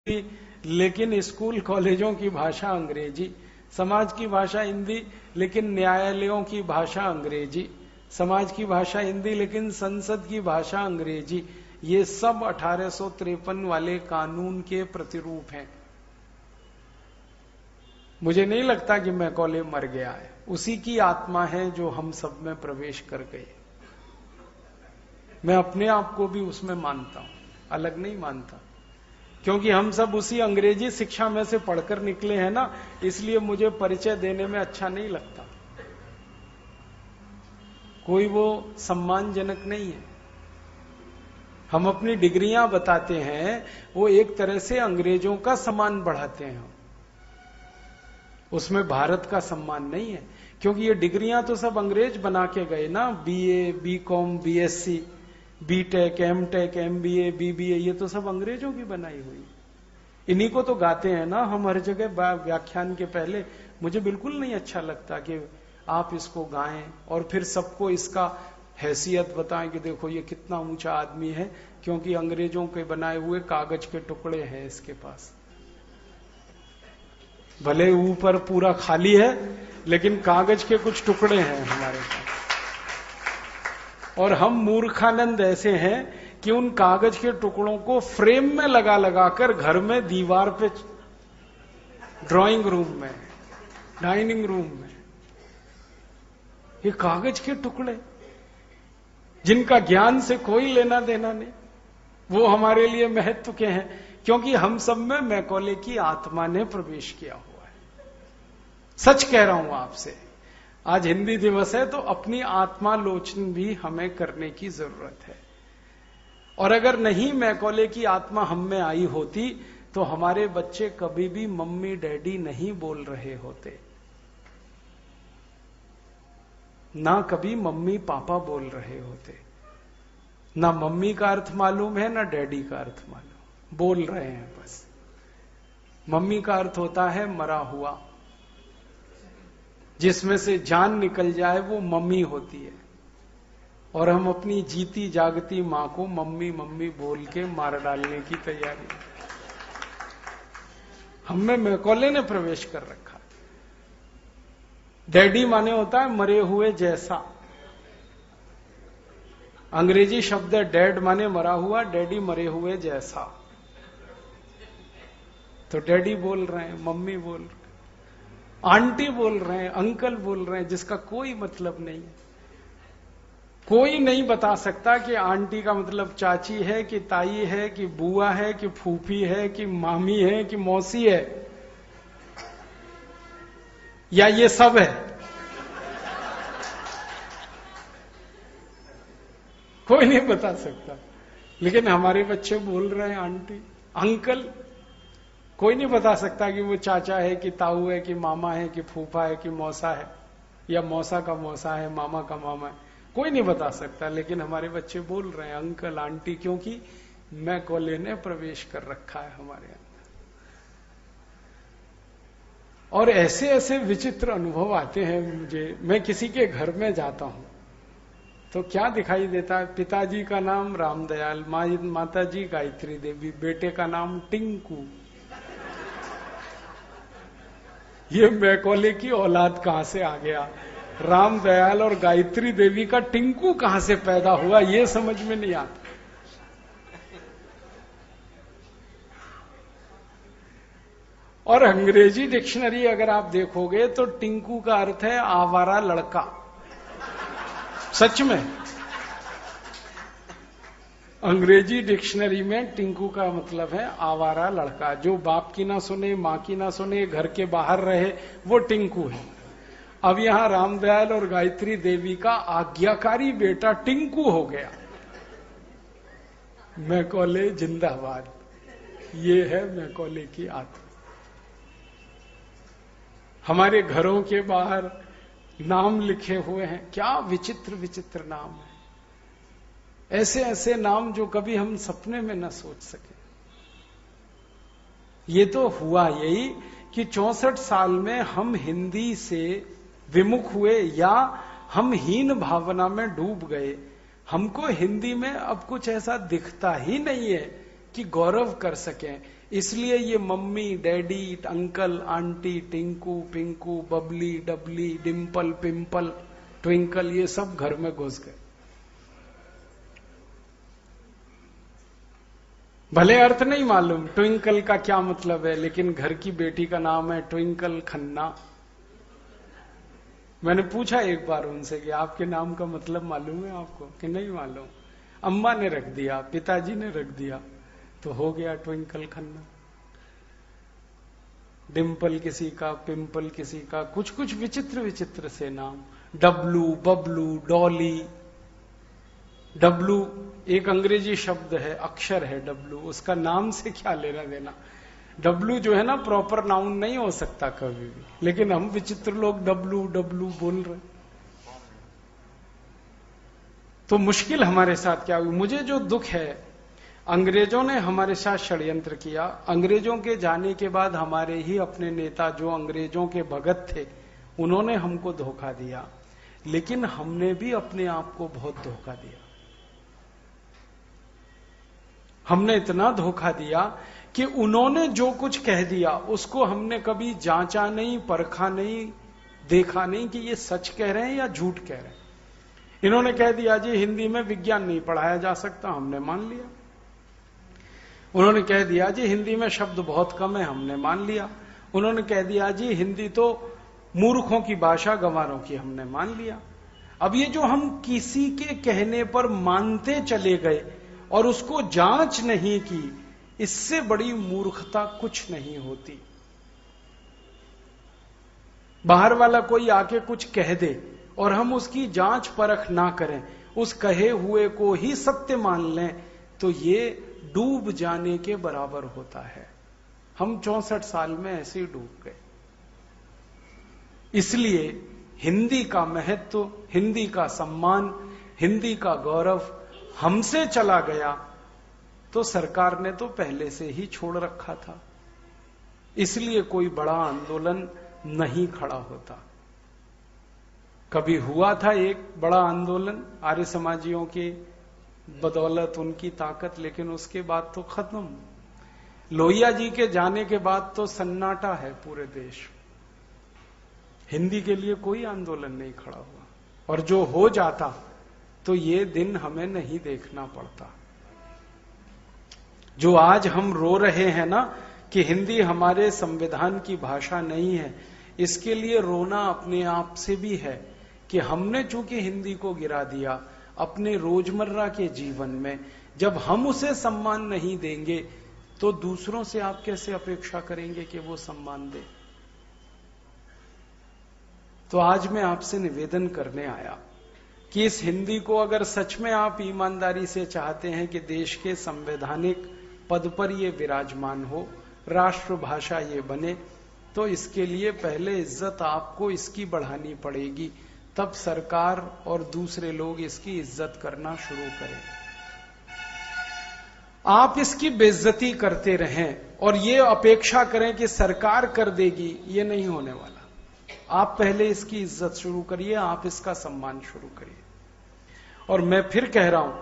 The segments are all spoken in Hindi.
लेकिन स्कूल कॉलेजों की भाषा अंग्रेजी, समाज की भाषा हिंदी लेकिन न्यायालयों की भाषा अंग्रेजी, समाज की भाषा हिंदी लेकिन संसद की भाषा अंग्रेजी। ये सब 1853 वाले कानून के प्रतिरूप हैं। मुझे नहीं लगता कि मैकॉले मर गया है, उसी की आत्मा है जो हम सब में प्रवेश कर गई। मैं अपने आप को भी उसमें मानता हूं, अलग नहीं मानता, क्योंकि हम सब उसी अंग्रेजी शिक्षा में से पढ़कर निकले हैं ना, इसलिए मुझे परिचय देने में अच्छा नहीं लगता। कोई वो सम्मानजनक नहीं है। हम अपनी डिग्रियां बताते हैं, वो एक तरह से अंग्रेजों का सम्मान बढ़ाते हैं, उसमें भारत का सम्मान नहीं है। क्योंकि ये डिग्रियां तो सब अंग्रेज बना के गए ना, BA, BCom, BSc, BTech, MTech, MBA, BBA, ये तो सब अंग्रेजों की बनाई हुई। इन्हीं को तो गाते हैं ना हम हर जगह व्याख्यान के पहले। मुझे बिल्कुल नहीं अच्छा लगता कि आप इसको गाएं और फिर सबको इसका हैसियत बताएं कि देखो ये कितना ऊंचा आदमी है, क्योंकि अंग्रेजों के बनाए हुए कागज के टुकड़े हैं इसके पास। भले ऊपर पूरा खाली है लेकिन कागज के कुछ टुकड़े हैं हमारे पास। और हम मूर्खानंद ऐसे हैं कि उन कागज के टुकड़ों को फ्रेम में लगा लगाकर घर में, दीवार पे, ड्राइंग रूम में, डाइनिंग रूम में, ये कागज के टुकड़े जिनका ज्ञान से कोई लेना देना नहीं, वो हमारे लिए महत्व के हैं, क्योंकि हम सब में मैकॉले की आत्मा ने प्रवेश किया हुआ है। सच कह रहा हूं आपसे, आज हिंदी दिवस है तो अपनी आत्मालोचन भी हमें करने की जरूरत है। और अगर नहीं मैकॉले की आत्मा हम में आई होती तो हमारे बच्चे कभी भी मम्मी डैडी नहीं बोल रहे होते, ना कभी मम्मी पापा बोल रहे होते। ना मम्मी का अर्थ मालूम है ना डैडी का अर्थ मालूम, बोल रहे हैं बस। मम्मी का अर्थ होता है मरा हुआ, जिसमें से जान निकल जाए वो मम्मी होती है। और हम अपनी जीती जागती मां को मम्मी मम्मी बोल के मार डालने की तैयारी, हमें मैकॉले ने प्रवेश कर रखा। डैडी माने होता है मरे हुए जैसा, अंग्रेजी शब्द है डैड माने मरा हुआ, डैडी मरे हुए जैसा। तो डैडी बोल रहे हैं, मम्मी बोल रहे हैं, आंटी बोल रहे हैं, अंकल बोल रहे हैं, जिसका कोई मतलब नहीं है। कोई नहीं बता सकता कि आंटी का मतलब चाची है कि ताई है कि बुआ है कि फूफी है कि मामी है कि मौसी है, या ये सब है। कोई नहीं बता सकता, लेकिन हमारे बच्चे बोल रहे हैं आंटी, अंकल। कोई नहीं बता सकता कि वो चाचा है कि ताऊ है कि मामा है कि फूफा है कि मौसा है, या मौसा का मौसा है, मामा का मामा है। कोई नहीं बता सकता, लेकिन हमारे बच्चे बोल रहे हैं अंकल आंटी, क्योंकि मैकॉले ने प्रवेश कर रखा है हमारे अंदर। और ऐसे ऐसे विचित्र अनुभव आते हैं मुझे। मैं किसी के घर में जाता हूं तो क्या दिखाई देता है, पिताजी का नाम रामदयाल, माताजी गायत्री देवी, बेटे का नाम टिंकू। ये मैकॉले की औलाद कहां से आ गया? रामदयाल और गायत्री देवी का टिंकू कहां से पैदा हुआ, ये समझ में नहीं आता। और अंग्रेजी डिक्शनरी अगर आप देखोगे तो टिंकू का अर्थ है आवारा लड़का। सच में अंग्रेजी डिक्शनरी में टिंकू का मतलब है आवारा लड़का, जो बाप की ना सुने, मां की ना सुने, घर के बाहर रहे, वो टिंकू है। अब यहां रामदयाल और गायत्री देवी का आज्ञाकारी बेटा टिंकू हो गया। मैकॉले जिंदाबाद। ये है मैकॉले की आत्मा। हमारे घरों के बाहर नाम लिखे हुए हैं, क्या विचित्र विचित्र नाम है। ऐसे ऐसे नाम जो कभी हम सपने में न सोच सके। ये तो हुआ यही कि 64 साल में हम हिंदी से विमुख हुए, या हम हीन भावना में डूब गए। हमको हिंदी में अब कुछ ऐसा दिखता ही नहीं है कि गौरव कर सकें। इसलिए ये mummy, daddy, uncle, aunty, Tinku, Pinku, Babli, Dabli, dimple, pimple, twinkle, ये सब घर में घुस गए। भले अर्थ नहीं मालूम ट्विंकल का क्या मतलब है, लेकिन घर की बेटी का नाम है ट्विंकल खन्ना। मैंने पूछा एक बार उनसे कि आपके नाम का मतलब मालूम है आपको, कि नहीं मालूम। अम्मा ने रख दिया, पिताजी ने रख दिया, तो हो गया ट्विंकल खन्ना। डिम्पल किसी का, पिंपल किसी का, कुछ कुछ विचित्र विचित्र से नाम। डब्लू, बबलू, डॉली। डब्लू एक अंग्रेजी शब्द है, अक्षर है डब्लू, उसका नाम से क्या लेना देना। डब्लू जो है ना प्रॉपर नाउन नहीं हो सकता कभी भी, लेकिन हम विचित्र लोग डब्लू डब्लू बोल रहे। तो मुश्किल हमारे साथ क्या हुई, मुझे जो दुख है, अंग्रेजों ने हमारे साथ षड्यंत्र किया। अंग्रेजों के जाने के बाद हमारे ही अपने नेता जो अंग्रेजों के भगत थे, उन्होंने हमको धोखा दिया। लेकिन हमने भी अपने आप को बहुत धोखा दिया। हमने इतना धोखा दिया कि उन्होंने जो कुछ कह दिया उसको हमने कभी जांचा नहीं, परखा नहीं, देखा नहीं कि ये सच कह रहे हैं या झूठ कह रहे हैं। इन्होंने कह दिया जी हिंदी में विज्ञान नहीं पढ़ाया जा सकता, हमने मान लिया। उन्होंने कह दिया जी हिंदी में शब्द बहुत कम है, हमने मान लिया। उन्होंने कह दिया जी हिंदी तो मूर्खों की भाषा, गंवारों की, हमने मान लिया। अब ये जो हम किसी के कहने पर मानते चले गए और उसको जांच नहीं की, इससे बड़ी मूर्खता कुछ नहीं होती। बाहर वाला कोई आके कुछ कह दे और हम उसकी जांच परख ना करें, उस कहे हुए को ही सत्य मान लें, तो ये डूब जाने के बराबर होता है। हम 64 साल में ऐसे ही डूब गए। इसलिए हिंदी का महत्व, हिंदी का सम्मान, हिंदी का गौरव हमसे चला गया तो सरकार ने तो पहले से ही छोड़ रखा था। इसलिए कोई बड़ा आंदोलन नहीं खड़ा होता। कभी हुआ था एक बड़ा आंदोलन आर्य समाजियों के बदौलत, उनकी ताकत, लेकिन उसके बाद तो खत्म। लोहिया जी के जाने के बाद तो सन्नाटा है पूरे देश। हिंदी के लिए कोई आंदोलन नहीं खड़ा हुआ, और जो हो जाता तो ये दिन हमें नहीं देखना पड़ता। जो आज हम रो रहे हैं ना कि हिंदी हमारे संविधान की भाषा नहीं है, इसके लिए रोना अपने आप से भी है कि हमने चूंकि हिंदी को गिरा दिया अपने रोजमर्रा के जीवन में। जब हम उसे सम्मान नहीं देंगे तो दूसरों से आप कैसे अपेक्षा करेंगे कि वो सम्मान दे। तो आज मैं आपसे निवेदन करने आया कि इस हिंदी को अगर सच में आप ईमानदारी से चाहते हैं कि देश के संवैधानिक पद पर ये विराजमान हो, राष्ट्रभाषा ये बने, तो इसके लिए पहले इज्जत आपको इसकी बढ़ानी पड़ेगी, तब सरकार और दूसरे लोग इसकी इज्जत करना शुरू करें। आप इसकी बेइज्जती करते रहें और ये अपेक्षा करें कि सरकार कर देगी, ये नहीं होने वाला। आप पहले इसकी इज्जत शुरू करिए, आप इसका सम्मान शुरू करिए। और मैं फिर कह रहा हूं,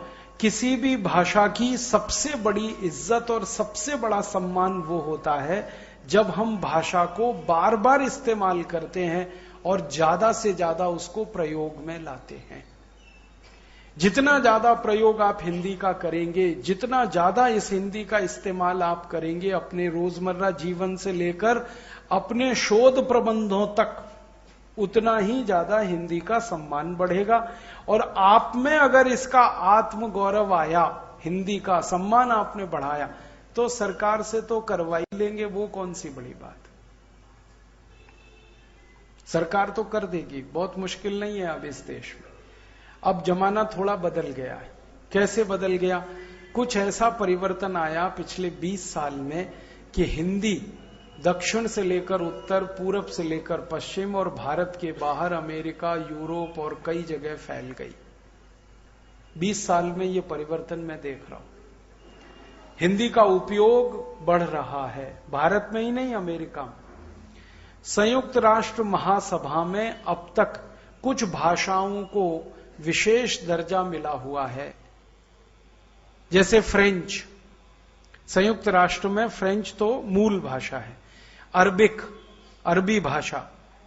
किसी भी भाषा की सबसे बड़ी इज्जत और सबसे बड़ा सम्मान वो होता है जब हम भाषा को बार बार इस्तेमाल करते हैं और ज्यादा से ज्यादा उसको प्रयोग में लाते हैं। जितना ज्यादा प्रयोग आप हिंदी का करेंगे, जितना ज्यादा इस हिंदी का इस्तेमाल आप करेंगे अपने रोजमर्रा जीवन से लेकर अपने शोध प्रबंधों तक, उतना ही ज्यादा हिंदी का सम्मान बढ़ेगा। और आप में अगर इसका आत्म गौरव आया, हिंदी का सम्मान आपने बढ़ाया, तो सरकार से तो करवाई लेंगे, वो कौन सी बड़ी बात। सरकार तो कर देगी, बहुत मुश्किल नहीं है अब इस देश में। अब जमाना थोड़ा बदल गया है। कैसे बदल गया? कुछ ऐसा परिवर्तन आया पिछले 20 साल में कि हिंदी दक्षिण से लेकर उत्तर, पूरब से लेकर पश्चिम और भारत के बाहर अमेरिका, यूरोप और कई जगह फैल गई। 20 साल में ये परिवर्तन मैं देख रहा हूं। हिंदी का उपयोग बढ़ रहा है, भारत में ही नहीं, अमेरिका में। संयुक्त राष्ट्र महासभा में अब तक कुछ भाषाओं को विशेष दर्जा मिला हुआ है, जैसे फ्रेंच। संयुक्त राष्ट्र में फ्रेंच तो मूल भाषा है, अरबिक अरबी भाषा,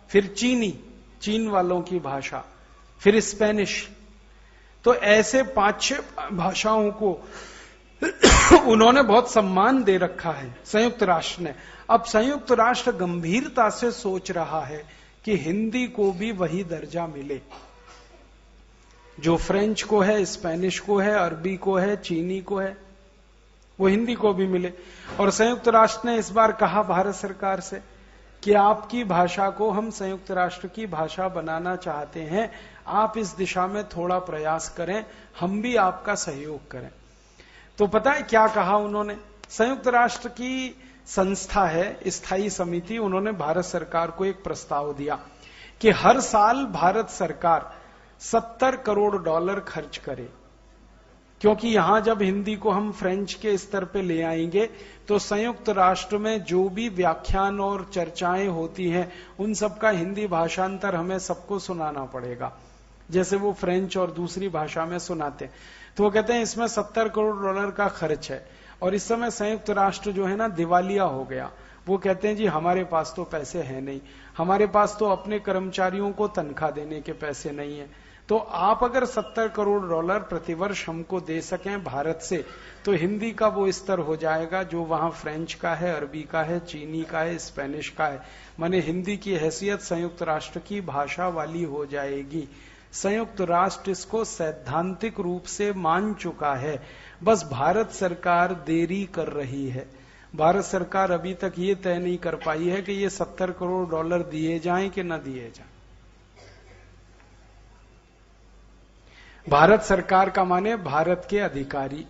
फिर चीनी चीन वालों की भाषा, फिर स्पेनिश। तो ऐसे 5-6 भाषाओं को उन्होंने बहुत सम्मान दे रखा है संयुक्त राष्ट्र ने। अब संयुक्त राष्ट्र गंभीरता से सोच रहा है कि हिंदी को भी वही दर्जा मिले जो फ्रेंच को है, स्पेनिश को है, अरबी को है, चीनी को है, वो हिंदी को भी मिले। और संयुक्त राष्ट्र ने इस बार कहा भारत सरकार से कि आपकी भाषा को हम संयुक्त राष्ट्र की भाषा बनाना चाहते हैं, आप इस दिशा में थोड़ा प्रयास करें, हम भी आपका सहयोग करें। तो पता है क्या कहा उन्होंने? संयुक्त राष्ट्र की संस्था है स्थायी समिति, उन्होंने भारत सरकार को एक प्रस्ताव दिया कि हर साल भारत सरकार $70 करोड़ खर्च करे, क्योंकि यहां जब हिंदी को हम फ्रेंच के स्तर पे ले आएंगे तो संयुक्त राष्ट्र में जो भी व्याख्यान और चर्चाएं होती हैं उन सबका हिंदी भाषांतर हमें सबको सुनाना पड़ेगा, जैसे वो फ्रेंच और दूसरी भाषा में सुनाते हैं। तो वो कहते हैं इसमें $70 करोड़ का खर्च है। और इस समय संयुक्त राष्ट्र जो है ना दिवालिया हो गया। वो कहते हैं जी हमारे पास तो पैसे हैं नहीं, हमारे पास तो अपने कर्मचारियों को तनख्वाह देने के पैसे नहीं है, तो आप अगर $70 करोड़ प्रतिवर्ष हमको दे सकें भारत से, तो हिंदी का वो स्तर हो जाएगा जो वहां फ्रेंच का है, अरबी का है, चीनी का है, स्पेनिश का है। माने हिंदी की हैसियत संयुक्त राष्ट्र की भाषा वाली हो जाएगी। संयुक्त राष्ट्र इसको सैद्धांतिक रूप से मान चुका है, बस भारत सरकार देरी कर रही है। भारत सरकार अभी तक ये तय नहीं कर पाई है कि ये $70 करोड़ दिए जाएं कि न दिए जाएं। भारत सरकार का माने भारत के अधिकारी,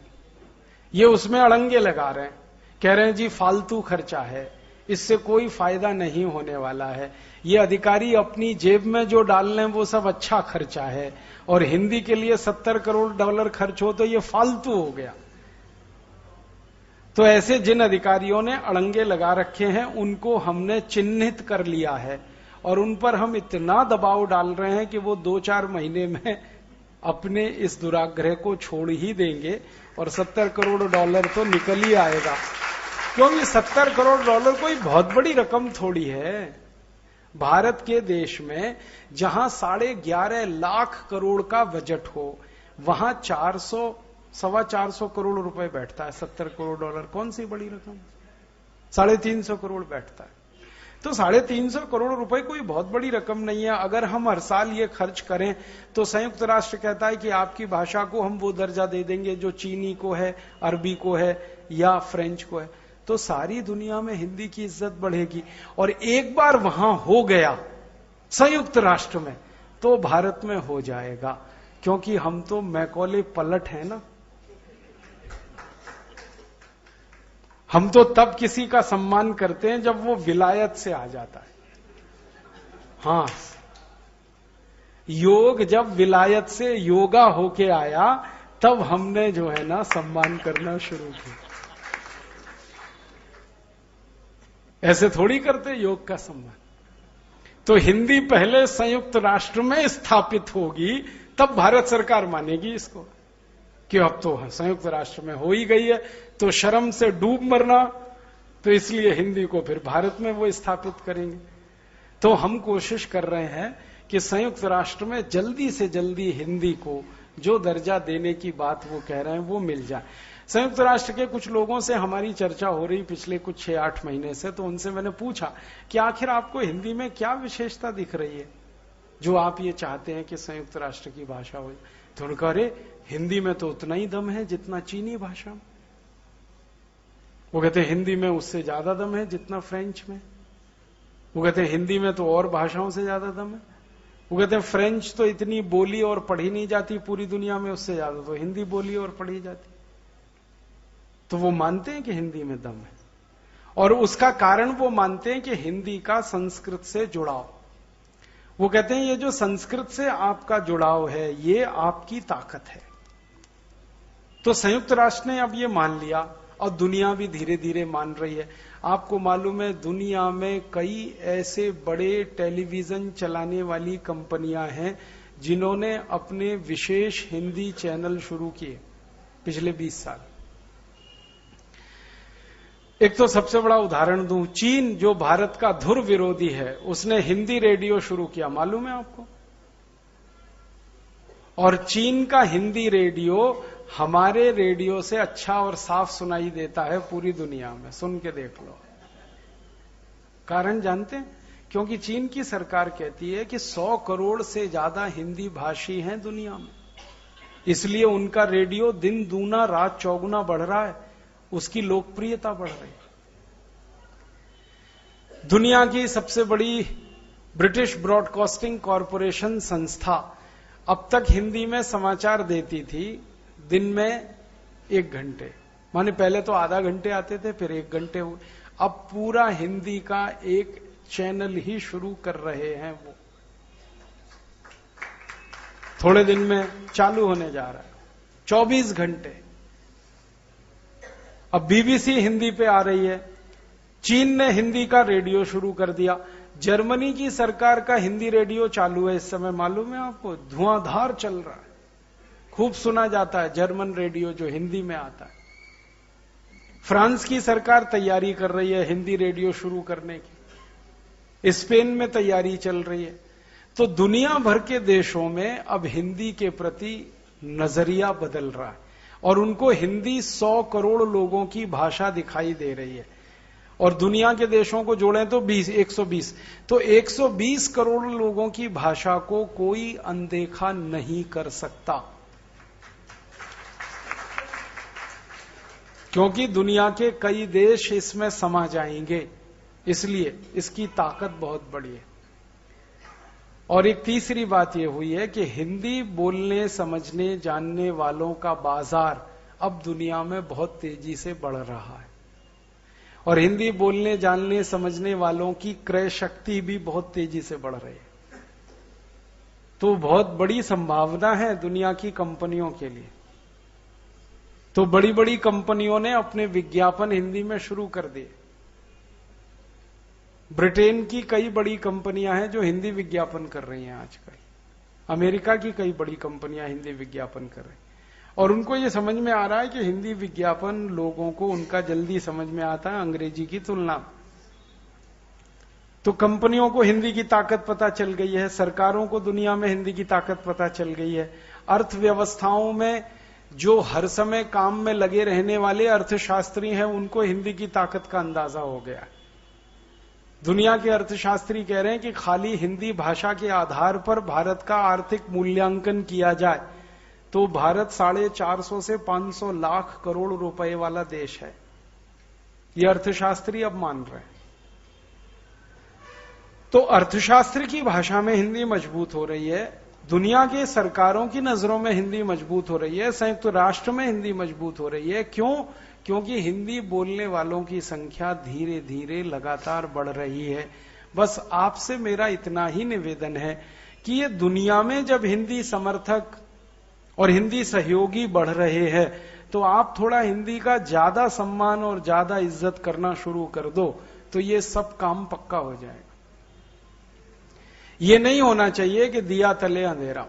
ये उसमें अड़ंगे लगा रहे हैं, कह रहे हैं जी फालतू खर्चा है, इससे कोई फायदा नहीं होने वाला है, ये अधिकारी अपनी जेब में जो डाल रहे हैं वो सब अच्छा खर्चा है, और हिंदी के लिए $70 करोड़ खर्च हो तो ये फालतू हो गया। तो ऐसे जिन अधिकारियों ने अड़ंगे लगा रखे हैं उनको हमने चिन्हित कर लिया है, और उन पर हम इतना दबाव डाल रहे हैं कि वो 2-4 महीने में अपने इस दुराग्रह को छोड़ ही देंगे और $70 करोड़ तो निकल ही आएगा। क्योंकि $70 करोड़ कोई बहुत बड़ी रकम थोड़ी है। भारत के देश में जहां 11.5 लाख करोड़ का बजट हो, वहां 400-425 करोड़ रुपए बैठता है। $70 करोड़ कौन सी बड़ी रकम? 350 करोड़ बैठता है। तो 350 करोड़ रुपए कोई बहुत बड़ी रकम नहीं है। अगर हम हर साल ये खर्च करें तो संयुक्त राष्ट्र कहता है कि आपकी भाषा को हम वो दर्जा दे देंगे जो चीनी को है, अरबी को है या फ्रेंच को है, तो सारी दुनिया में हिंदी की इज्जत बढ़ेगी। और एक बार वहां हो गया संयुक्त राष्ट्र में तो भारत में हो जाएगा, क्योंकि हम तो मैकॉले पलट है ना। हम तो तब किसी का सम्मान करते हैं जब वो विलायत से आ जाता है। हाँ, योग जब विलायत से योगा होके आया तब हमने जो है ना सम्मान करना शुरू किया। ऐसे थोड़ी करते योग का सम्मान। तो हिंदी पहले संयुक्त राष्ट्र में स्थापित होगी, तब भारत सरकार मानेगी इसको कि अब तो संयुक्त राष्ट्र में हो ही गई है, तो शर्म से डूब मरना, तो इसलिए हिंदी को फिर भारत में वो स्थापित करेंगे। तो हम कोशिश कर रहे हैं कि संयुक्त राष्ट्र में जल्दी से जल्दी हिंदी को जो दर्जा देने की बात वो कह रहे हैं वो मिल जाए। संयुक्त राष्ट्र के कुछ लोगों से हमारी चर्चा हो रही पिछले कुछ 6-8 महीने से, तो उनसे मैंने पूछा कि आखिर आपको हिंदी में क्या विशेषता दिख रही है जो आप ये चाहते हैं कि संयुक्त राष्ट्र की भाषा हो। तो उन्होंने कहा, अरे हिंदी में तो उतना ही दम है जितना चीनी भाषा में। वो कहते हैं हिंदी में उससे ज्यादा दम है जितना फ्रेंच में। वो कहते हैं हिंदी में तो और भाषाओं से ज्यादा दम है। वो कहते हैं फ्रेंच तो इतनी बोली और पढ़ी नहीं जाती पूरी दुनिया में, उससे ज्यादा तो हिंदी बोली और पढ़ी जाती। तो वो मानते हैं कि हिंदी में दम है, और उसका कारण वो मानते हैं कि हिंदी का संस्कृत से जुड़ाव। वो कहते हैं ये जो संस्कृत से आपका जुड़ाव है ये आपकी ताकत है। तो संयुक्त राष्ट्र ने अब ये मान लिया और दुनिया भी धीरे धीरे मान रही है। आपको मालूम है दुनिया में कई ऐसे बड़े टेलीविजन चलाने वाली कंपनियां हैं जिन्होंने अपने विशेष हिंदी चैनल शुरू किए पिछले 20 साल। एक तो सबसे बड़ा उदाहरण दूं, चीन जो भारत का धुर विरोधी है, उसने हिंदी रेडियो शुरू किया, मालूम है आपको? और चीन का हिंदी रेडियो हमारे रेडियो से अच्छा और साफ सुनाई देता है पूरी दुनिया में, सुन के देख लो। कारण जानते हैं? क्योंकि चीन की सरकार कहती है कि 100 करोड़ से ज्यादा हिंदी भाषी हैं दुनिया में, इसलिए उनका रेडियो दिन दूना रात चौगुना बढ़ रहा है, उसकी लोकप्रियता बढ़ रही है। दुनिया की सबसे बड़ी ब्रिटिश ब्रॉडकास्टिंग कॉरपोरेशन संस्था अब तक हिंदी में समाचार देती थी दिन में 1 घंटे, माने पहले तो आधा घंटे आते थे, फिर 1 घंटे हुए, अब पूरा हिंदी का एक चैनल ही शुरू कर रहे हैं। वो थोड़े दिन में चालू होने जा रहा है, 24 घंटे। अब बीबीसी हिंदी पे आ रही है, चीन ने हिंदी का रेडियो शुरू कर दिया, जर्मनी की सरकार का हिंदी रेडियो चालू है इस समय, मालूम है आपको? धुआंधार चल रहा है, खूब सुना जाता है जर्मन रेडियो जो हिंदी में आता है। फ्रांस की सरकार तैयारी कर रही है हिंदी रेडियो शुरू करने की, स्पेन में तैयारी चल रही है। तो दुनिया भर के देशों में अब हिंदी के प्रति नजरिया बदल रहा है और उनको हिंदी 100 करोड़ लोगों की भाषा दिखाई दे रही है। और दुनिया के देशों को जोड़ें तो 120, तो 120 करोड़ लोगों की भाषा को कोई अनदेखा नहीं कर सकता, क्योंकि दुनिया के कई देश इसमें समा जाएंगे, इसलिए इसकी ताकत बहुत बड़ी है। और एक तीसरी बात यह हुई है कि हिंदी बोलने समझने जानने वालों का बाजार अब दुनिया में बहुत तेजी से बढ़ रहा है और हिंदी बोलने जानने समझने वालों की क्रय शक्ति भी बहुत तेजी से बढ़ रही है। तो बहुत बड़ी संभावना है दुनिया की कंपनियों के लिए। तो बड़ी बड़ी कंपनियों ने अपने विज्ञापन हिंदी में शुरू कर दिए। ब्रिटेन की कई बड़ी कंपनियां हैं जो हिंदी विज्ञापन कर रही हैं आजकल, अमेरिका की कई बड़ी कंपनियां हिंदी विज्ञापन कर रही हैं और उनको ये समझ में आ रहा है कि हिंदी विज्ञापन लोगों को उनका जल्दी समझ में आता है अंग्रेजी की तुलना में। तो कंपनियों को हिंदी की ताकत पता चल गई है, सरकारों को दुनिया में हिंदी की ताकत पता चल गई है, अर्थव्यवस्थाओं में जो हर समय काम में लगे रहने वाले अर्थशास्त्री हैं उनको हिंदी की ताकत का अंदाजा हो गया। दुनिया के अर्थशास्त्री कह रहे हैं कि खाली हिंदी भाषा के आधार पर भारत का आर्थिक मूल्यांकन किया जाए तो भारत 450 से 500 लाख करोड़ रुपए वाला देश है, ये अर्थशास्त्री अब मान रहे हैं। तो अर्थशास्त्र की भाषा में हिंदी मजबूत हो रही है, दुनिया के सरकारों की नजरों में हिंदी मजबूत हो रही है, संयुक्त राष्ट्र में हिंदी मजबूत हो रही है। क्यों? क्योंकि हिंदी बोलने वालों की संख्या धीरे धीरे लगातार बढ़ रही है। बस आपसे मेरा इतना ही निवेदन है कि ये दुनिया में जब हिंदी समर्थक और हिंदी सहयोगी बढ़ रहे हैं तो आप थोड़ा हिंदी का ज्यादा सम्मान और ज्यादा इज्जत करना शुरू कर दो तो ये सब काम पक्का हो जाएगा। ये नहीं होना चाहिए कि दिया तले अंधेरा।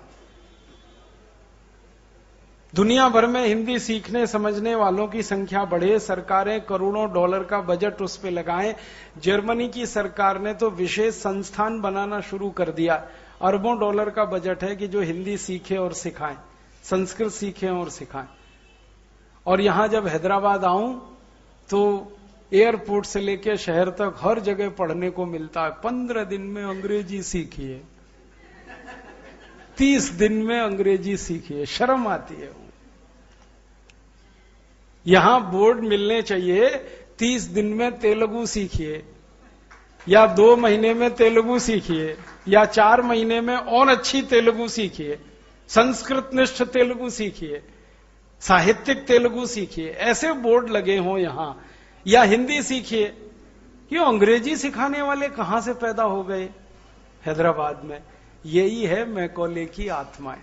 दुनिया भर में हिंदी सीखने समझने वालों की संख्या बढ़े, सरकारें करोड़ों डॉलर का बजट उस पे लगाएं। जर्मनी की सरकार ने तो विशेष संस्थान बनाना शुरू कर दिया, अरबों डॉलर का बजट है कि जो हिंदी सीखे और सिखाएं, संस्कृत सीखें और सिखाएं। और यहां जब हैदराबाद आऊं तो एयरपोर्ट से लेकर शहर तक हर जगह पढ़ने को मिलता है, 15 दिन में अंग्रेजी सीखिए, 30 दिन में अंग्रेजी सीखिए। शर्म आती है। यहां बोर्ड मिलने चाहिए 30 दिन में तेलुगु सीखिए या 2 महीने में तेलुगु सीखिए या 4 महीने में और अच्छी तेलुगु सीखिए, संस्कृत निष्ठ तेलुगु सीखिए, साहित्यिक तेलुगु सीखिए, ऐसे बोर्ड लगे हों यहां। या हिंदी सीखिए। क्यों? अंग्रेजी सिखाने वाले कहां से पैदा हो गए हैदराबाद में? यही है मैकॉले की आत्माएं।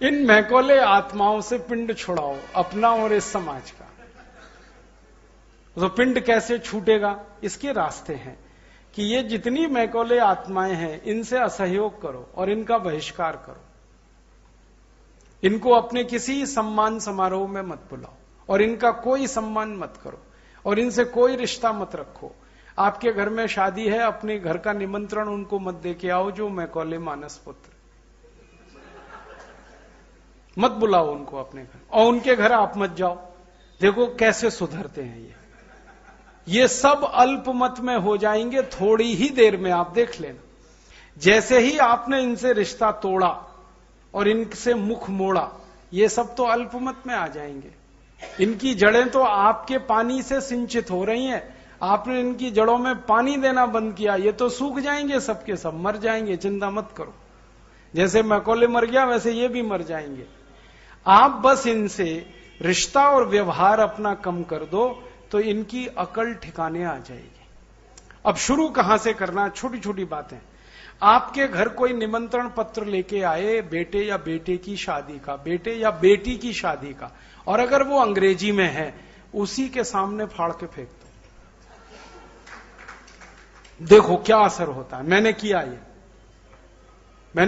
इन मैकॉले आत्माओं से पिंड छुड़ाओ अपना और इस समाज का। तो पिंड कैसे छूटेगा? इसके रास्ते हैं कि ये जितनी मैकॉले आत्माएं हैं इनसे असहयोग करो और इनका बहिष्कार करो। इनको अपने किसी सम्मान समारोह में मत बुलाओ और इनका कोई सम्मान मत करो और इनसे कोई रिश्ता मत रखो। आपके घर में शादी है, अपने घर का निमंत्रण उनको मत दे के आओ जो मैकॉले मानस पुत्र, मत बुलाओ उनको अपने घर, और उनके घर आप मत जाओ। देखो कैसे सुधरते हैं ये सब अल्पमत में हो जाएंगे थोड़ी ही देर में, आप देख लेना। जैसे ही आपने इनसे रिश्ता तोड़ा और इनसे मुख मोड़ा, ये सब तो अल्पमत में आ जाएंगे। इनकी जड़ें तो आपके पानी से सिंचित हो रही हैं, आपने इनकी जड़ों में पानी देना बंद किया, ये तो सूख जाएंगे, सबके सब मर जाएंगे, चिंता मत करो। जैसे मैकॉले मर गया वैसे ये भी मर जाएंगे। आप बस इनसे रिश्ता और व्यवहार अपना कम कर दो तो इनकी अकल ठिकाने आ जाएगी। अब शुरू कहां से करना, छोटी छोटी बातें। आपके घर कोई निमंत्रण पत्र लेके आए बेटे या बेटे की शादी का, बेटे या बेटी की शादी का, और अगर वो अंग्रेजी में है, उसी के सामने फाड़ के फेंक दो, देखो क्या असर होता है। मैंने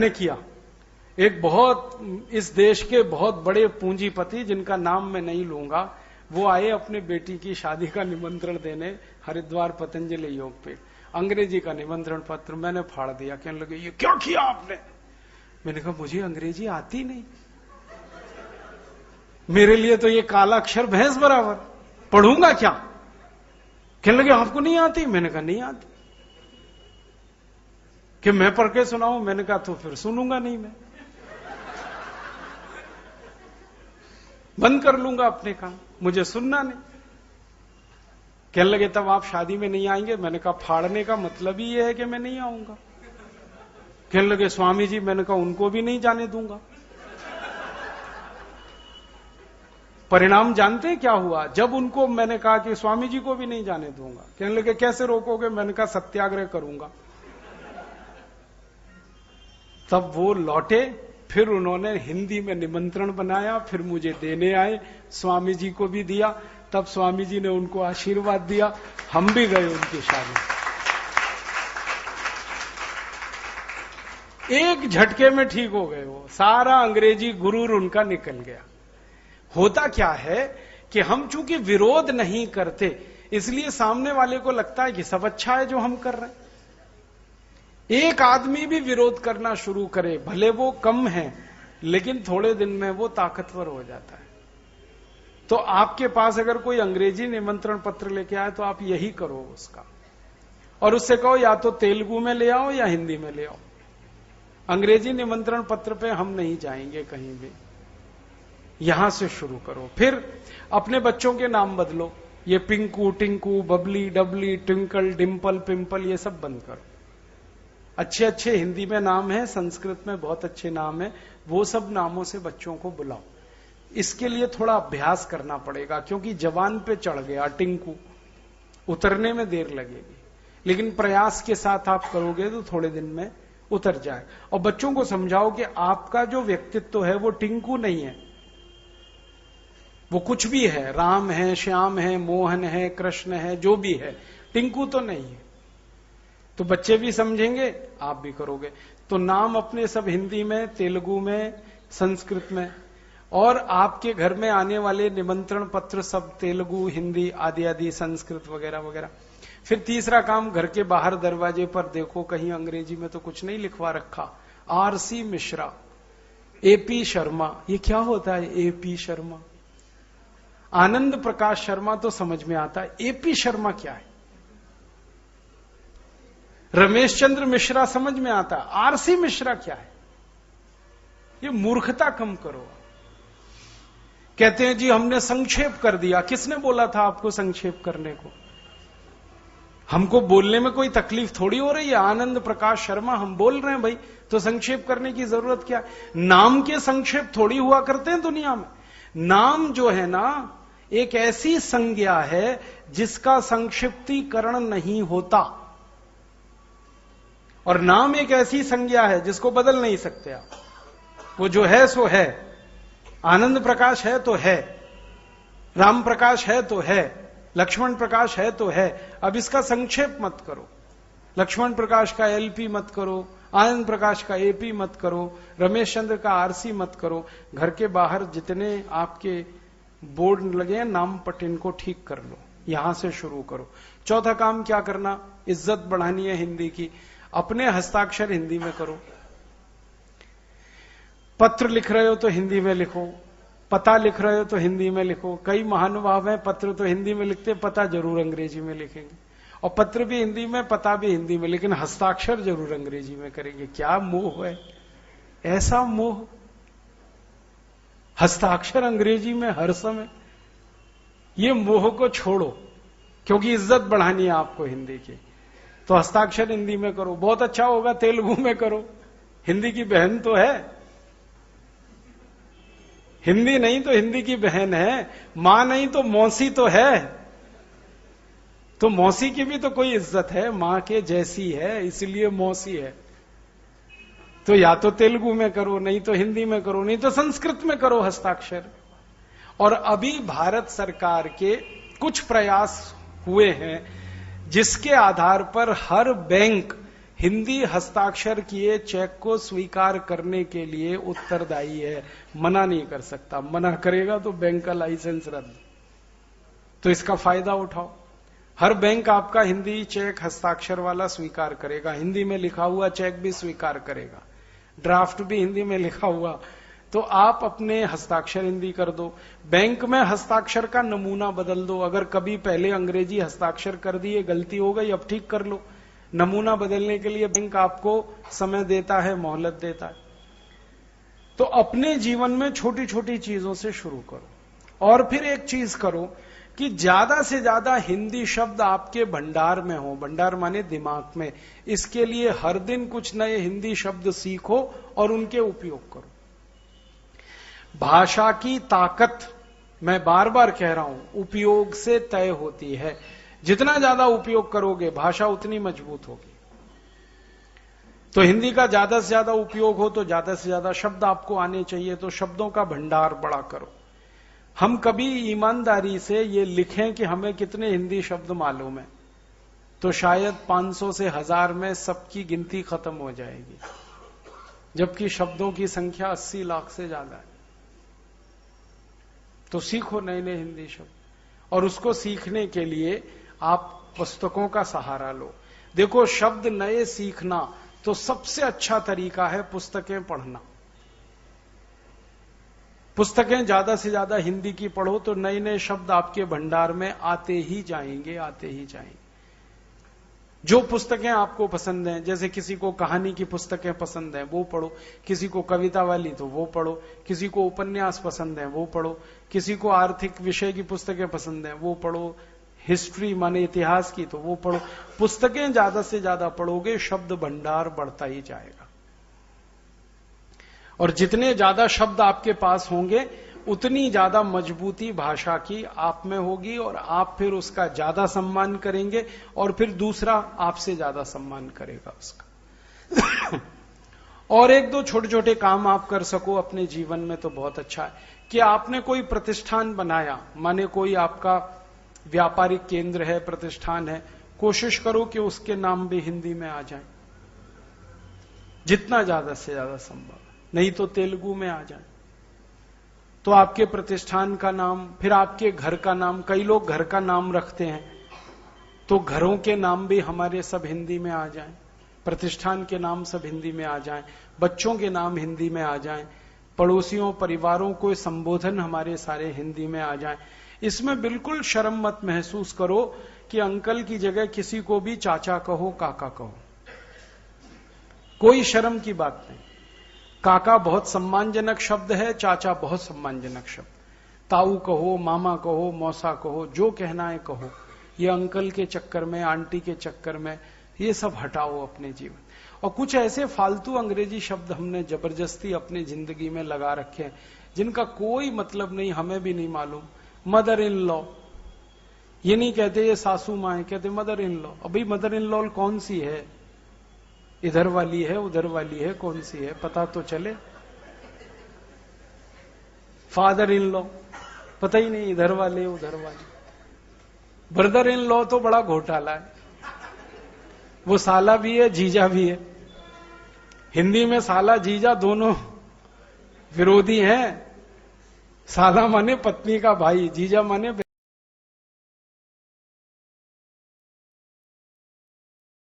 किया। एक बहुत, इस देश के बहुत बड़े पूंजीपति जिनका नाम मैं नहीं लूंगा, वो आए अपने बेटी की शादी का निमंत्रण देने हरिद्वार पतंजलि योग पे, अंग्रेजी का निमंत्रण पत्र मैंने फाड़ दिया। कहने लगे ये क्या किया आपने? मैंने कहा मुझे अंग्रेजी आती नहीं, मेरे लिए तो ये काला अक्षर भैंस बराबर, पढ़ूंगा क्या? कहने लगे आपको नहीं आती? मैंने कहा नहीं आती। कि मैं पढ़ के सुनाऊं? मैंने कहा तो फिर सुनूंगा नहीं, मैं बंद कर लूंगा अपने काम, मुझे सुनना नहीं। कहने लगे तब आप शादी में नहीं आएंगे? मैंने कहा फाड़ने का मतलब ही यह है कि मैं नहीं आऊंगा। कहने लगे स्वामी जी, मैंने कहा उनको भी नहीं जाने दूंगा। परिणाम जानते हैं क्या हुआ? जब उनको मैंने कहा कि स्वामी जी को भी नहीं जाने दूंगा, कहने लगे कैसे रोकोगे? मैंने कहा सत्याग्रह करूंगा। तब वो लौटे, फिर उन्होंने हिंदी में निमंत्रण बनाया, फिर मुझे देने आए, स्वामी जी को भी दिया, तब स्वामी जी ने उनको आशीर्वाद दिया, हम भी गए उनकी शादी। एक झटके में ठीक हो गए, वो सारा अंग्रेजी गुरूर उनका निकल गया। होता क्या है कि हम चूंकि विरोध नहीं करते, इसलिए सामने वाले को लगता है कि सब अच्छा है जो हम कर रहे हैं। एक आदमी भी विरोध करना शुरू करे, भले वो कम है, लेकिन थोड़े दिन में वो ताकतवर हो जाता है। तो आपके पास अगर कोई अंग्रेजी निमंत्रण पत्र लेके आए तो आप यही करो उसका, और उससे कहो या तो तेलुगु में ले आओ या हिंदी में ले आओ। अंग्रेजी निमंत्रण पत्र पे हम नहीं जाएंगे कहीं भी, यहां से शुरू करो। फिर अपने बच्चों के नाम बदलो, ये पिंकू, टिंकू, बबली, डबली, ट्विंकल, डिंपल, पिंपल, ये सब बंद करो। अच्छे अच्छे हिंदी में नाम है, संस्कृत में बहुत अच्छे नाम है, वो सब नामों से बच्चों को बुलाओ। इसके लिए थोड़ा अभ्यास करना पड़ेगा, क्योंकि जवान पे चढ़ गया टिंकू, उतरने में देर लगेगी, लेकिन प्रयास के साथ आप करोगे तो थोड़े दिन में उतर जाए। और बच्चों को समझाओ कि आपका जो व्यक्तित्व है वो टिंकू नहीं है, वो कुछ भी है, राम है, श्याम है, मोहन है, कृष्ण है, जो भी है, टिंकू तो नहीं है। तो बच्चे भी समझेंगे, आप भी करोगे। तो नाम अपने सब हिंदी में, तेलुगु में, संस्कृत में, और आपके घर में आने वाले निमंत्रण पत्र सब तेलुगु, हिंदी आदि आदि, संस्कृत वगैरह वगैरह। फिर तीसरा काम, घर के बाहर दरवाजे पर देखो कहीं अंग्रेजी में तो कुछ नहीं लिखवा रखा, आरसी मिश्रा, एपी शर्मा। ये क्या होता है एपी शर्मा? आनंद प्रकाश शर्मा तो समझ में आता है, एपी शर्मा क्या है? रमेश चंद्र मिश्रा समझ में आता है, आरसी मिश्रा क्या है? ये मूर्खता कम करो। कहते हैं जी हमने संक्षेप कर दिया। किसने बोला था आपको संक्षेप करने को? हमको बोलने में कोई तकलीफ थोड़ी हो रही है। आनंद प्रकाश शर्मा हम बोल रहे हैं भाई, तो संक्षेप करने की जरूरत क्या है? नाम के संक्षेप थोड़ी हुआ करते हैं दुनिया में। नाम जो है ना, एक ऐसी संज्ञा है जिसका संक्षिप्तीकरण नहीं होता, और नाम एक ऐसी संज्ञा है जिसको बदल नहीं सकते आप। वो जो है सो है। आनंद प्रकाश है तो है, राम प्रकाश है तो है, लक्ष्मण प्रकाश है तो है। अब इसका संक्षेप मत करो, लक्ष्मण प्रकाश का एलपी मत करो, आनंद प्रकाश का एपी मत करो, रमेश चंद्र का आरसी मत करो। घर के बाहर जितने आपके बोर्ड लगे हैं नाम पट, इनको ठीक कर लो, यहां से शुरू करो। चौथा काम क्या करना, इज्जत बढ़ानी है हिंदी की, अपने हस्ताक्षर हिंदी में करो। पत्र लिख रहे हो तो हिंदी में लिखो, पता लिख रहे हो तो हिंदी में लिखो। कई महानुभाव हैं पत्र तो हिंदी में लिखते, पता जरूर अंग्रेजी में लिखेंगे, और पत्र भी हिंदी में, पता भी हिंदी में, लेकिन हस्ताक्षर जरूर अंग्रेजी में करेंगे। क्या मोह है, ऐसा मोह, हस्ताक्षर अंग्रेजी में हर समय। ये मोह को छोड़ो, क्योंकि इज्जत बढ़ानी है आपको हिंदी की, तो हस्ताक्षर हिंदी में करो। बहुत अच्छा होगा तेलुगु में करो, हिंदी की बहन तो है। हिंदी नहीं तो हिंदी की बहन है, मां नहीं तो मौसी तो है, तो मौसी की भी तो कोई इज्जत है, मां के जैसी है इसलिए मौसी है। तो या तो तेलुगु में करो, नहीं तो हिंदी में करो, नहीं तो संस्कृत में करो हस्ताक्षर। और अभी भारत सरकार के कुछ प्रयास हुए हैं जिसके आधार पर हर बैंक हिंदी हस्ताक्षर किए चेक को स्वीकार करने के लिए उत्तरदायी है, मना नहीं कर सकता। मना करेगा तो बैंक का लाइसेंस रद्द। तो इसका फायदा उठाओ। हर बैंक आपका हिंदी चेक हस्ताक्षर वाला स्वीकार करेगा, हिंदी में लिखा हुआ चेक भी स्वीकार करेगा, ड्राफ्ट भी हिंदी में लिखा हुआ। तो आप अपने हस्ताक्षर हिंदी कर दो। बैंक में हस्ताक्षर का नमूना बदल दो। अगर कभी पहले अंग्रेजी हस्ताक्षर कर दिए, गलती हो गई, अब ठीक कर लो। नमूना बदलने के लिए बैंक आपको समय देता है, मोहलत देता है। तो अपने जीवन में छोटी छोटी चीजों से शुरू करो। और फिर एक चीज करो कि ज्यादा से ज्यादा हिंदी शब्द आपके भंडार में हो। भंडार माने दिमाग में। इसके लिए हर दिन कुछ नए हिंदी शब्द सीखो और उनके उपयोग करो। भाषा की ताकत, मैं बार बार कह रहा हूं, उपयोग से तय होती है। जितना ज्यादा उपयोग करोगे भाषा उतनी मजबूत होगी। तो हिंदी का ज्यादा से ज्यादा उपयोग हो तो ज्यादा से ज्यादा शब्द आपको आने चाहिए, तो शब्दों का भंडार बड़ा करो। हम कभी ईमानदारी से ये लिखें कि हमें कितने हिंदी शब्द मालूम है, तो शायद 500 से 1000 में सबकी गिनती खत्म हो जाएगी, जबकि शब्दों की संख्या 80 लाख से ज्यादा है। तो सीखो नए नए हिंदी शब्द, और उसको सीखने के लिए आप पुस्तकों का सहारा लो। देखो, शब्द नए सीखना तो सबसे अच्छा तरीका है पुस्तकें पढ़ना। पुस्तकें ज्यादा से ज्यादा हिंदी की पढ़ो तो नए नए शब्द आपके भंडार में आते ही जाएंगे, आते ही जाएंगे। जो पुस्तकें आपको पसंद हैं, जैसे किसी को कहानी की पुस्तकें पसंद हैं वो पढ़ो, किसी को कविता वाली तो वो पढ़ो, किसी को उपन्यास पसंद है वो पढ़ो, किसी को आर्थिक विषय की पुस्तकें पसंद हैं वो पढ़ो, हिस्ट्री माने इतिहास की तो वो पढ़ो। पुस्तकें ज्यादा से ज्यादा पढ़ोगे, शब्द भंडार बढ़ता ही जाएगा। और जितने ज्यादा शब्द आपके पास होंगे उतनी ज्यादा मजबूती भाषा की आप में होगी, और आप फिर उसका ज्यादा सम्मान करेंगे, और फिर दूसरा आपसे ज्यादा सम्मान करेगा उसका। और एक दो छोटे छोटे काम आप कर सको अपने जीवन में तो बहुत अच्छा है। कि आपने कोई प्रतिष्ठान बनाया, माने कोई आपका व्यापारिक केंद्र है, प्रतिष्ठान है, कोशिश करो कि उसके नाम भी हिंदी में आ जाए, जितना ज्यादा से ज्यादा संभव। नहीं तो तेलुगु में आ जाए, तो आपके प्रतिष्ठान का नाम, फिर आपके घर का नाम। कई लोग घर का नाम रखते हैं, तो घरों के नाम भी हमारे सब हिंदी में आ जाएं, प्रतिष्ठान के नाम सब हिंदी में आ जाएं, बच्चों के नाम हिंदी में आ जाएं, पड़ोसियों परिवारों को संबोधन हमारे सारे हिंदी में आ जाएं। इसमें बिल्कुल शर्म मत महसूस करो कि अंकल की जगह किसी को भी चाचा कहो, काका कहो, कोई शर्म की बात नहीं। काका बहुत सम्मानजनक शब्द है, चाचा बहुत सम्मानजनक शब्द। ताऊ कहो, मामा कहो, मौसा कहो, जो कहना है कहो। ये अंकल के चक्कर में, आंटी के चक्कर में, ये सब हटाओ अपने जीवन। और कुछ ऐसे फालतू अंग्रेजी शब्द हमने जबरदस्ती अपनी जिंदगी में लगा रखे हैं जिनका कोई मतलब नहीं, हमें भी नहीं मालूम। मदर इन लॉ, ये नहीं कहते ये सासू माँ, कहते मदर इन लॉ। अभी मदर इन लॉ कौन सी है? इधर वाली है, उधर वाली है, कौन सी है पता तो चले। फादर इन लॉ पता ही नहीं, इधर वाले उधर वाले। ब्रदर इन लॉ तो बड़ा घोटाला है, वो साला भी है जीजा भी है। हिंदी में साला जीजा दोनों विरोधी हैं। साला माने पत्नी का भाई, जीजा माने